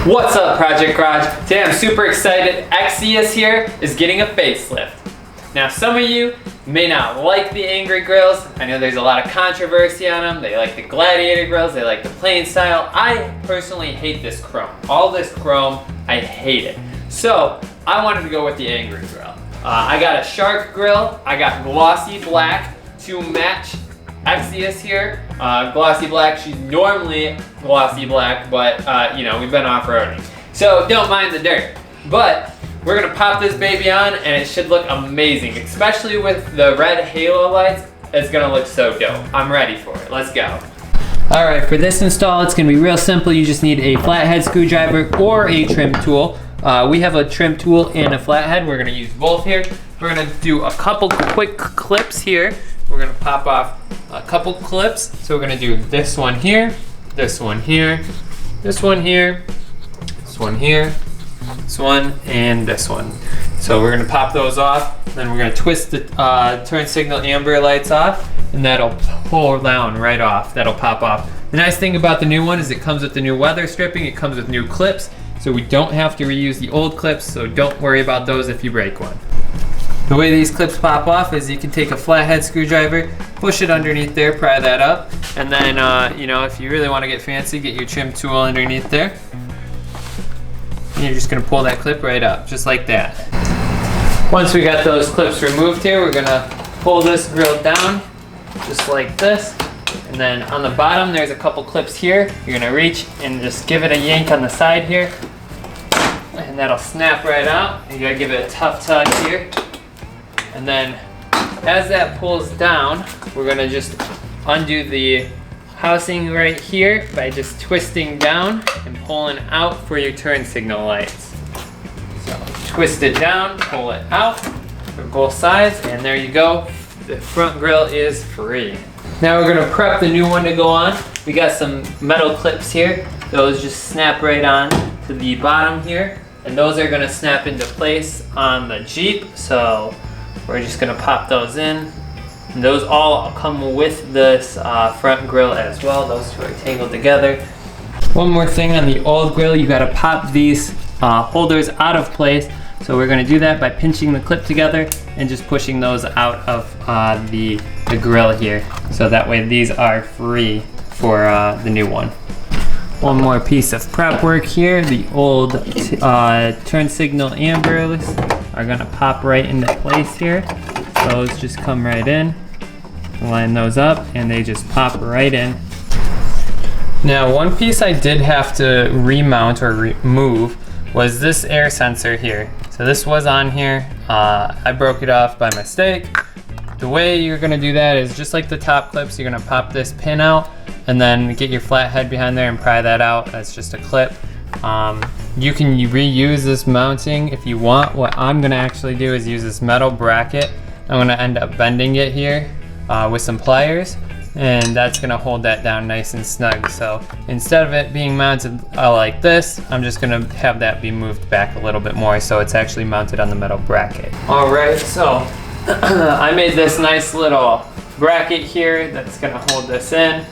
What's up, Project Garage? Today I'm super excited. Exra here is getting a facelift. Now some of you may not like the angry grills. I know there's a lot of controversy on them. They like the gladiator grills, they like the plain style. I personally hate this chrome. All this chrome, I hate it. So I wanted to go with the angry grill. I got a shark grill, I got glossy black to match Exra here. Glossy black, she's normally glossy black, but you know, we've been off-roading. So don't mind the dirt. But we're gonna pop this baby on and it should look amazing, especially with the red halo lights. It's gonna look so dope. I'm ready for it, let's go. All right, for this install, it's gonna be real simple. You just need a flathead screwdriver or a trim tool. We have a trim tool and a flathead. We're gonna use both here. We're gonna do a couple quick clips here. We're gonna pop off a couple clips. So we're gonna do this one here, this one here, this one here, this one here, this one, and this one. So we're gonna pop those off, then we're gonna twist the turn signal amber lights off, and that'll pull down right off, that'll pop off. The nice thing about the new one is it comes with the new weather stripping, it comes with new clips, so we don't have to reuse the old clips, so don't worry about those if you break one. The way these clips pop off is you can take a flathead screwdriver, push it underneath there, pry that up, and then you know, if you really want to get fancy, get your trim tool underneath there. And you're just gonna pull that clip right up, just like that. Once we got those clips removed here, we're gonna pull this grill down, just like this. And then on the bottom, there's a couple clips here. You're gonna reach and just give it a yank on the side here. And that'll snap right out. You gotta give it a tough tug here. And then as that pulls down, we're gonna just undo the housing right here by just twisting down and pulling out for your turn signal lights. So twist it down, pull it out for both sides, and there you go. The front grill is free. Now we're gonna prep the new one to go on. We got some metal clips here. Those just snap right on to the bottom here. And those are gonna snap into place on the Jeep. So we're just gonna pop those in. And those all come with this front grill as well. Those two are tangled together. One more thing on the old grill, you gotta pop these holders out of place. So we're gonna do that by pinching the clip together and just pushing those out of the grill here. So that way these are free for the new one. One more piece of prep work here. The old turn signal ambers are gonna pop right into place here. Those just come right in, line those up, and they just pop right in. Now, one piece I did have to remount or remove was this air sensor here. So this was on here. I broke it off by mistake. The way you're gonna do that is just like the top clips, you're gonna pop this pin out and then get your flathead behind there and pry that out. That's just a clip. You can reuse this mounting if you want. What I'm gonna actually do is use this metal bracket. I'm gonna end up bending it here with some pliers, and that's gonna hold that down nice and snug. So instead of it being mounted like this, I'm just gonna have that be moved back a little bit more so it's actually mounted on the metal bracket. All right, so I made this nice little bracket here that's gonna hold this in,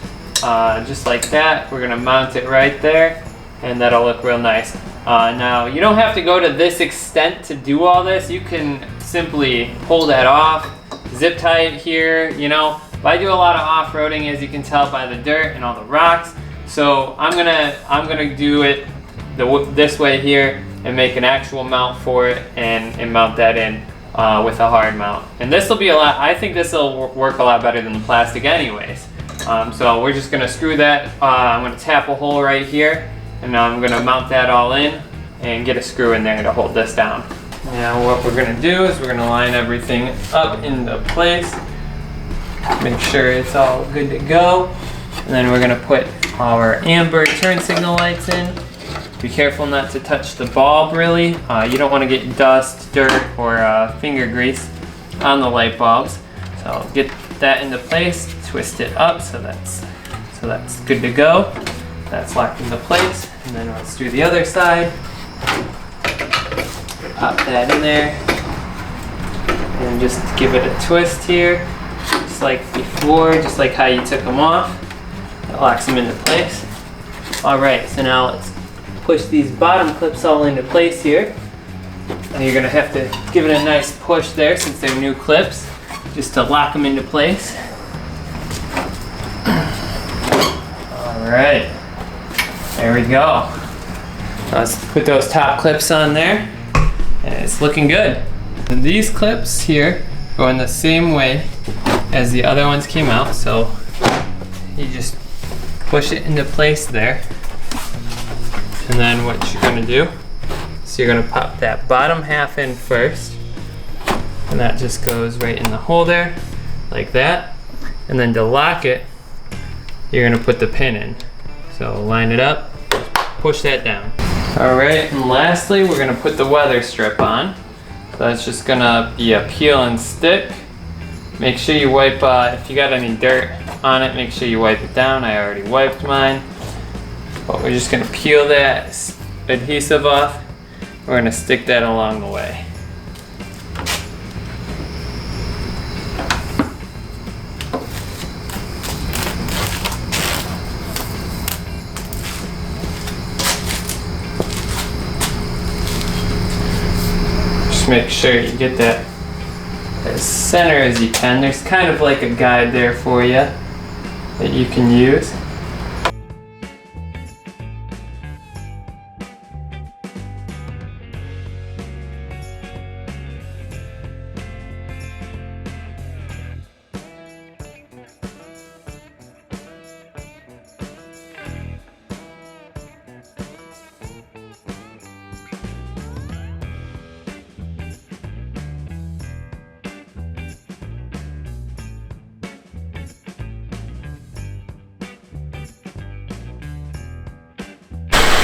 just like that. We're gonna mount it right there, and that'll look real nice. Now, you don't have to go to this extent to do all this. You can simply pull that off, zip tie it here, you know. But I do a lot of off-roading, as you can tell by the dirt and all the rocks. So I'm gonna do it this way here and make an actual mount for it and mount that in with a hard mount. And this will be I think this will work a lot better than the plastic anyways. So we're just gonna screw that. I'm gonna tap a hole right here, and now I'm gonna mount that all in and get a screw in there to hold this down. Now what we're gonna do is we're gonna line everything up into place. Make sure it's all good to go. And then we're gonna put our amber turn signal lights in. Be careful not to touch the bulb really. You don't wanna get dust, dirt, or finger grease on the light bulbs. So get that into place, twist it up so that's good to go. That's locked into place. And then let's do the other side. Pop that in there. And just give it a twist here. Just like before, just like how you took them off. That locks them into place. Alright, so now let's push these bottom clips all into place here. And you're gonna have to give it a nice push there since they're new clips, just to lock them into place. All right, there we go. Let's put those top clips on there, and it's looking good. And these clips here go in the same way as the other ones came out, so you just push it into place there. And then what you're gonna do, so you're gonna pop that bottom half in first, and that just goes right in the hole there, like that. And then to lock it, you're gonna put the pin in. So line it up, push that down. All right, and lastly, we're gonna put the weather strip on. So that's just gonna be a peel and stick. Make sure you wipe, if you got any dirt on it, make sure you wipe it down. I already wiped mine. But we're just gonna peel that adhesive off. We're gonna stick that along the way. Just make sure you get that as center as you can. There's kind of like a guide there for you that you can use.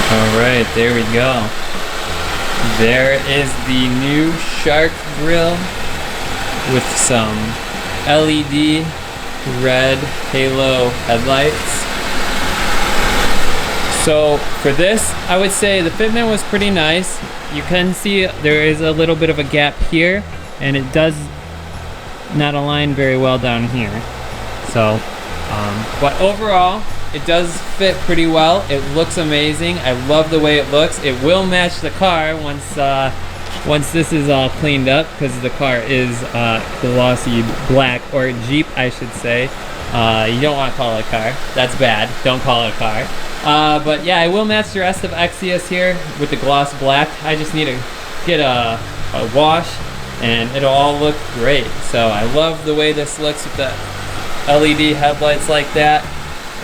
Alright, there we go. There is the new Shark grill with some LED red halo headlights. So for this, I would say the fitment was pretty nice. You can see there is a little bit of a gap here, and it does not align very well down here. So, but overall, it does fit pretty well. It looks amazing. I love the way it looks. It will match the car once this is all cleaned up, because the car is glossy black, or Jeep, I should say. You don't want to call it a car. That's bad. Don't call it a car. But yeah, I will match the rest of Exodus here with the gloss black. I just need to get a wash, and it'll all look great. So I love the way this looks with the LED headlights like that.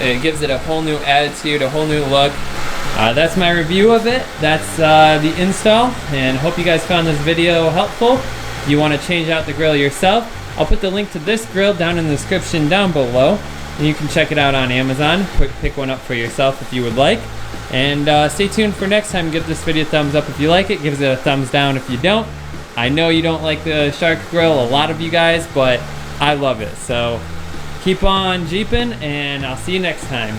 It gives it a whole new attitude, a whole new look. That's my review of it. That's the install, and hope you guys found this video helpful. If you want to change out the grill yourself, I'll put the link to this grill down in the description down below, and you can check it out on Amazon. Pick one up for yourself if you would like. And stay tuned for next time. Give this video a thumbs up if you like it. Give it a thumbs down if you don't. I know you don't like the Shark grill, a lot of you guys, but I love it. So keep on Jeeping, and I'll see you next time.